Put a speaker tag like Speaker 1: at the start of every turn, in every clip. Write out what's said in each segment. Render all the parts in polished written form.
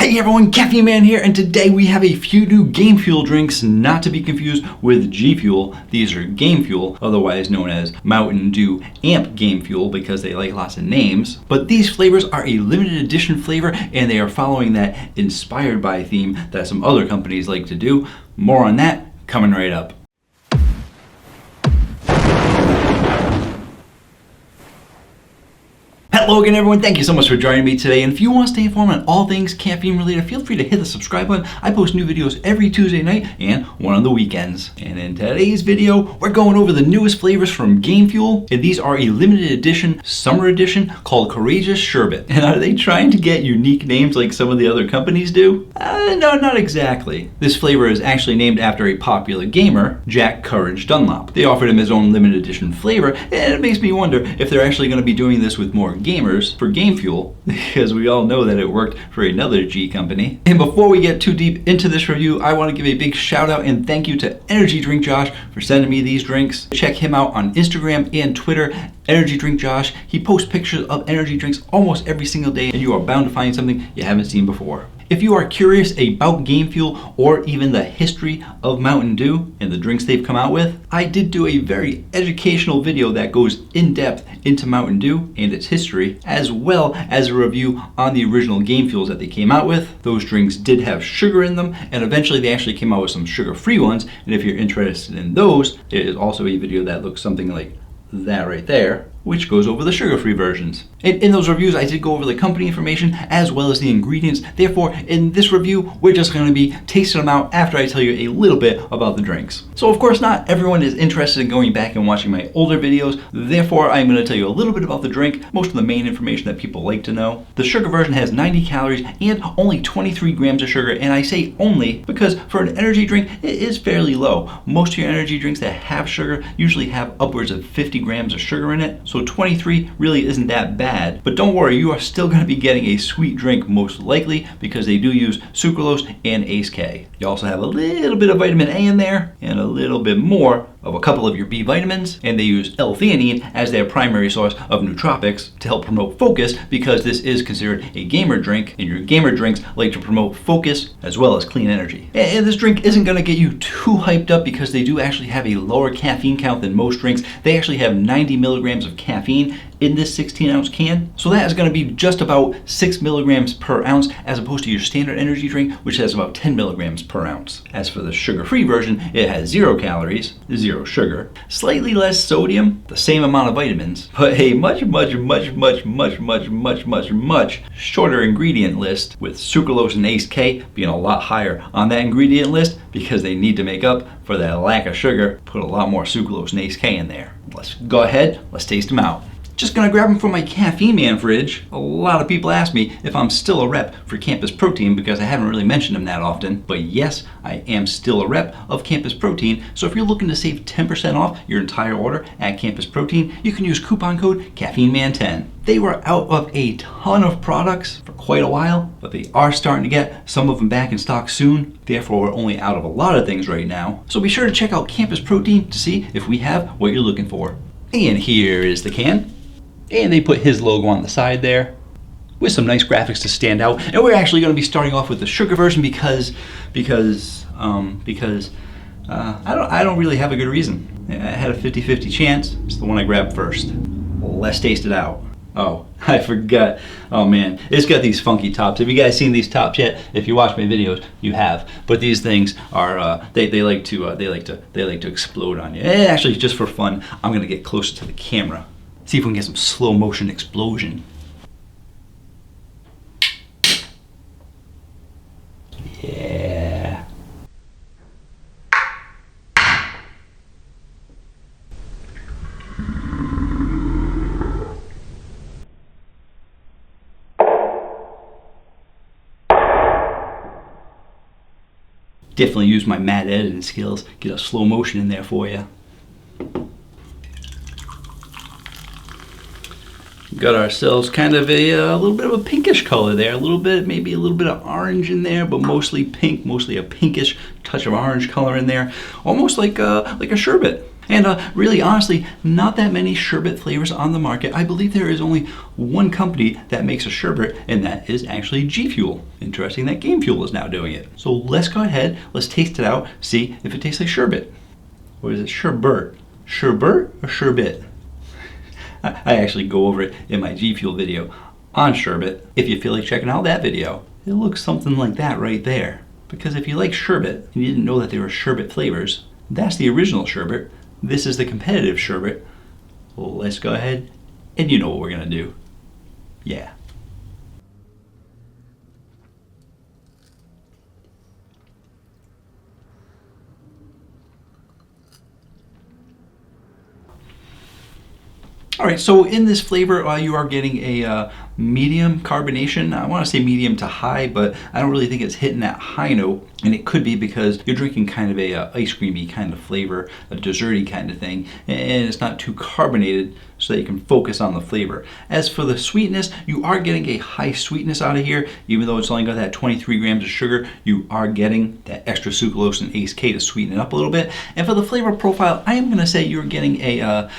Speaker 1: Hey everyone, Caffeine Man here, and today we have a few new Game Fuel drinks, not to be confused with G Fuel. These are Game Fuel, otherwise known as Mountain Dew Amp Game Fuel because they like lots of names. But these flavors are a limited edition flavor, and they are following that inspired by theme that some other companies like to do. More on that coming right up. Hello again everyone, thank you so much for joining me today, and if you want to stay informed on all things caffeine related, feel free to hit the subscribe button. I post new videos every Tuesday night and one on the weekends. And in today's video, we're going over the newest flavors from Game Fuel, and these are a limited edition, summer edition, called Courageous Sherbet. And are they trying to get unique names like some of the other companies do? No, not exactly. This flavor is actually named after a popular gamer, Jack Courage Dunlop. They offered him his own limited edition flavor, and it makes me wonder if they're actually going to be doing this with more gamers for Game Fuel, because we all know that it worked for another G company. And before we get too deep into this review, I want to give a big shout out and thank you to Energy Drink Josh for sending me these drinks. Check him out on Instagram and Twitter, Energy Drink Josh. He posts pictures of energy drinks almost every single day, and you are bound to find something you haven't seen before. If you are curious about Game Fuel or even the history of Mountain Dew and the drinks they've come out with, I did do a very educational video that goes in depth into Mountain Dew and its history, as well as a review on the original Game Fuels that they came out with. Those drinks did have sugar in them, and eventually they actually came out with some sugar-free ones, and if you're interested in those, there is also a video that looks something like that right there, which goes over the sugar-free versions. In those reviews, I did go over the company information as well as the ingredients. Therefore, in this review, we're just going to be tasting them out after I tell you a little bit about the drinks. So of course, not everyone is interested in going back and watching my older videos. Therefore, I'm going to tell you a little bit about the drink, most of the main information that people like to know. The sugar version has 90 calories and only 23 grams of sugar, and I say only because for an energy drink, it is fairly low. Most of your energy drinks that have sugar usually have upwards of 50 grams of sugar in it, so 23 really isn't that bad. But don't worry, you are still going to be getting a sweet drink most likely because they do use sucralose and Ace K. You also have a little bit of vitamin A in there and a little bit more of a couple of your B vitamins, and they use L-theanine as their primary source of nootropics to help promote focus, because this is considered a gamer drink, and your gamer drinks like to promote focus as well as clean energy. And this drink isn't going to get you too hyped up because they do actually have a lower caffeine count than most drinks. They actually have 90 milligrams of caffeine in this 16-ounce can. So that is going to be just about 6 milligrams per ounce, as opposed to your standard energy drink, which has about 10 milligrams per ounce. As for the sugar-free version, it has 0 calories, 0 sugar, slightly less sodium, the same amount of vitamins, but a much shorter ingredient list, with sucralose and Ace K being a lot higher on that ingredient list because they need to make up for that lack of sugar, put a lot more sucralose and Ace K in there. Let's go ahead, let's taste them out. Just gonna grab them from my Caffeine Man fridge. A lot of people ask me if I'm still a rep for Campus Protein because I haven't really mentioned them that often. But yes, I am still a rep of Campus Protein. So if you're looking to save 10% off your entire order at Campus Protein, you can use coupon code CaffeineMan10. They were out of a ton of products for quite a while, but they are starting to get some of them back in stock soon. Therefore, we're only out of a lot of things right now. So be sure to check out Campus Protein to see if we have what you're looking for. And here is the can. And they put his logo on the side there with some nice graphics to stand out. And we're actually going to be starting off with the sugar version because I don't really have a good reason. I had a 50-50 chance. It's the one I grabbed first. Let's taste it out. Oh, I forgot. Oh man, it's got these funky tops. Have you guys seen these tops yet? If you watch my videos, you have. But these things are they like to explode on you. And actually, just for fun, I'm gonna get closer to the camera. See if we can get some slow motion explosion. Yeah. Definitely use my mad editing skills. Get a slow motion in there for you. Got ourselves kind of a little bit of a pinkish color there, maybe a little bit of orange in there, but mostly pink, mostly a pinkish touch of orange color in there, almost like a sherbet. And really, honestly, not that many sherbet flavors on the market. I believe there is only one company that makes a sherbet, and that is actually G Fuel. Interesting that Game Fuel is now doing it. So let's go ahead, let's taste it out, see if it tastes like sherbet. Or is it sherbet? Sherbet or sherbet? I actually go over it in my G Fuel video on sherbet. If you feel like checking out that video, it looks something like that right there. Because if you like sherbet and you didn't know that there were sherbet flavors, that's the original sherbet. This is the competitive sherbet. Well, let's go ahead and you know what we're gonna do. Yeah. All right, so in this flavor, you are getting a medium carbonation. I want to say medium to high, but I don't really think it's hitting that high note. And it could be because you're drinking kind of a ice creamy kind of flavor, a desserty kind of thing, and it's not too carbonated so that you can focus on the flavor. As for the sweetness, you are getting a high sweetness out of here. Even though it's only got that 23 grams of sugar, you are getting that extra sucralose and ACE K to sweeten it up a little bit. And for the flavor profile, I am going to say you're getting a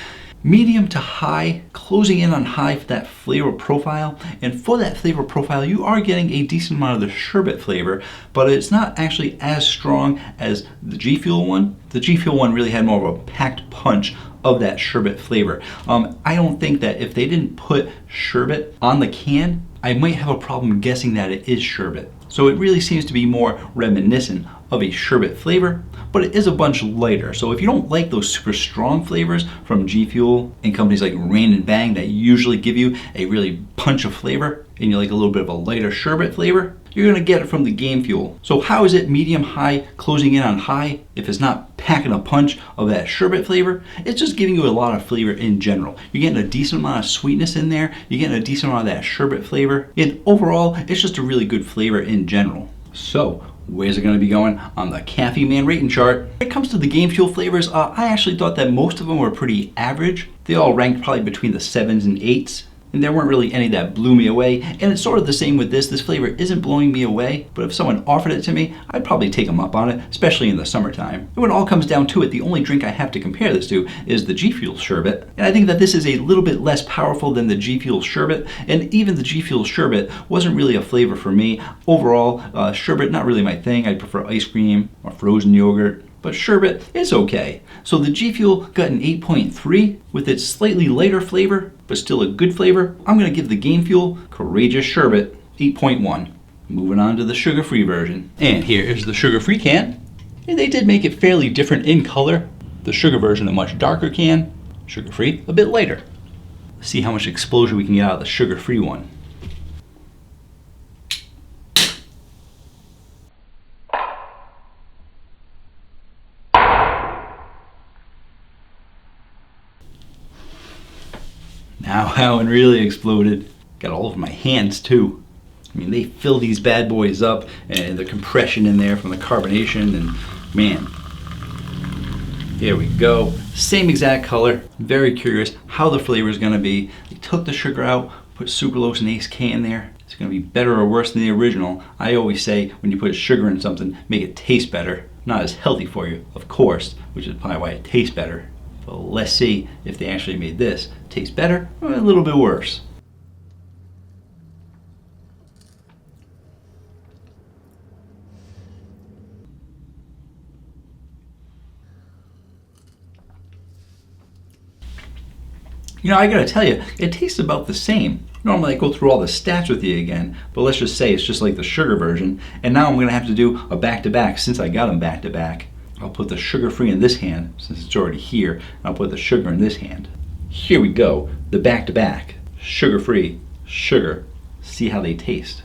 Speaker 1: medium to high, closing in on high for that flavor profile. And for that flavor profile, you are getting a decent amount of the sherbet flavor, but it's not actually as strong as the G Fuel one. The G Fuel one really had more of a packed punch of that sherbet flavor. I don't think that if they didn't put sherbet on the can, I might have a problem guessing that it is sherbet. So it really seems to be more reminiscent of a sherbet flavor, but it is a bunch lighter. So if you don't like those super strong flavors from G Fuel and companies like Rain and Bang that usually give you a really punch of flavor, and you like a little bit of a lighter sherbet flavor, you're gonna get it from the Game Fuel. So how is it medium high closing in on high if it's not packing a punch of that sherbet flavor? It's just giving you a lot of flavor in general. You're getting a decent amount of sweetness in there, you're getting a decent amount of that sherbet flavor, and overall, it's just a really good flavor in general. So, where's it going to be going on the Caffeine Man rating chart? When it comes to the Game Fuel flavors, I actually thought that most of them were pretty average. They all ranked probably between the 7s and 8s. And there weren't really any that blew me away. And it's sort of the same with this. This flavor isn't blowing me away, but if someone offered it to me, I'd probably take them up on it, especially in the summertime. And when it all comes down to it, the only drink I have to compare this to is the G Fuel Sherbet. And I think that this is a little bit less powerful than the G Fuel Sherbet. And even the G Fuel Sherbet wasn't really a flavor for me. Overall, sherbet, not really my thing. I prefer ice cream or frozen yogurt. But sherbet is okay. So the G Fuel got an 8.3 with its slightly lighter flavor, but still a good flavor. I'm gonna give the Game Fuel Courageous Sherbet 8.1. Moving on to the sugar-free version. And here is the sugar-free can. And they did make it fairly different in color. The sugar version, a much darker can. Sugar-free, a bit lighter. Let's see how much exposure we can get out of the sugar-free one. Now how it really exploded. Got all over my hands too. I mean, they fill these bad boys up and the compression in there from the carbonation, and man, here we go. Same exact color. Very curious how the flavor is gonna be. They took the sugar out, put sucralose and ACE K in there. It's gonna be better or worse than the original. I always say when you put sugar in something, make it taste better. Not as healthy for you, of course, which is probably why it tastes better. But let's see if they actually made this taste better or a little bit worse. You know, I gotta tell you, it tastes about the same. Normally I go through all the stats with you again, but let's just say it's just like the sugar version. And now I'm gonna have to do a back-to-back since I got them back-to-back. I'll put the sugar-free in this hand, since it's already here, and I'll put the sugar in this hand. Here we go, the back-to-back. Sugar-free, sugar. See how they taste.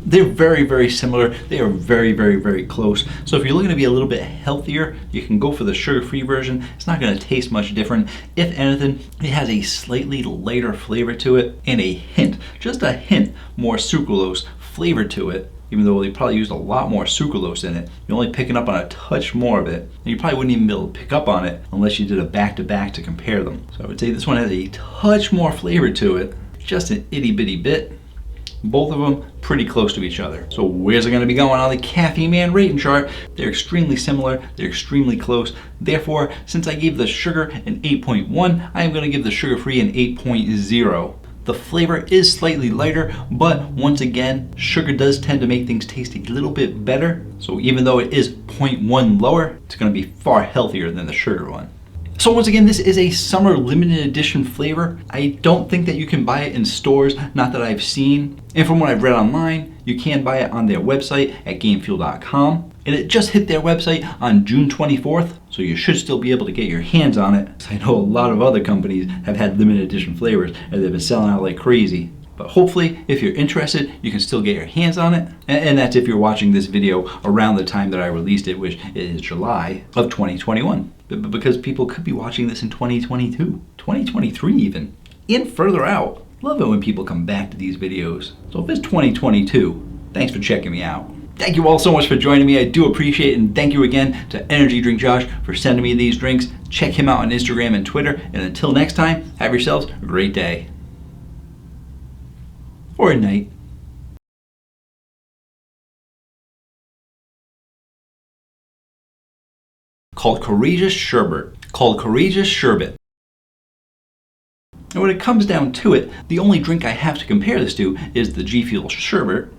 Speaker 1: They're very, very similar. They are very, very, very close. So if you're looking to be a little bit healthier, you can go for the sugar-free version. It's not gonna taste much different. If anything, it has a slightly lighter flavor to it and a hint, just a hint, more sucralose flavor to it. even though they probably used a lot more sucralose in it. You're only picking up on a touch more of it, and you probably wouldn't even be able to pick up on it unless you did a back-to-back to compare them. So I would say this one has a touch more flavor to it, just an itty-bitty bit. Both of them pretty close to each other. So where's it going to be going on the Caffeine Man rating chart? They're extremely similar, they're extremely close. Therefore, since I gave the sugar an 8.1, I am going to give the sugar-free an 8.0. The flavor is slightly lighter, but once again, sugar does tend to make things taste a little bit better. So even though it is 0.1 lower, it's going to be far healthier than the sugar one. So once again, this is a summer limited edition flavor. I don't think that you can buy it in stores, not that I've seen. And from what I've read online, you can buy it on their website at gamefuel.com. And it just hit their website on June 24th, so you should still be able to get your hands on it. I know a lot of other companies have had limited edition flavors and they've been selling out like crazy. But hopefully, if you're interested, you can still get your hands on it. And that's if you're watching this video around the time that I released it, which is July of 2021. Because people could be watching this in 2022, 2023 even, and further out. Love it when people come back to these videos. So if it's 2022, thanks for checking me out. Thank you all so much for joining me. I do appreciate it, and thank you again to Energy Drink Josh for sending me these drinks. Check him out on Instagram and Twitter, and until next time, have yourselves a great day. Or a night. Called Courageous Sherbet. Called Courageous Sherbet. And when it comes down to it, the only drink I have to compare this to is the G Fuel Sherbet.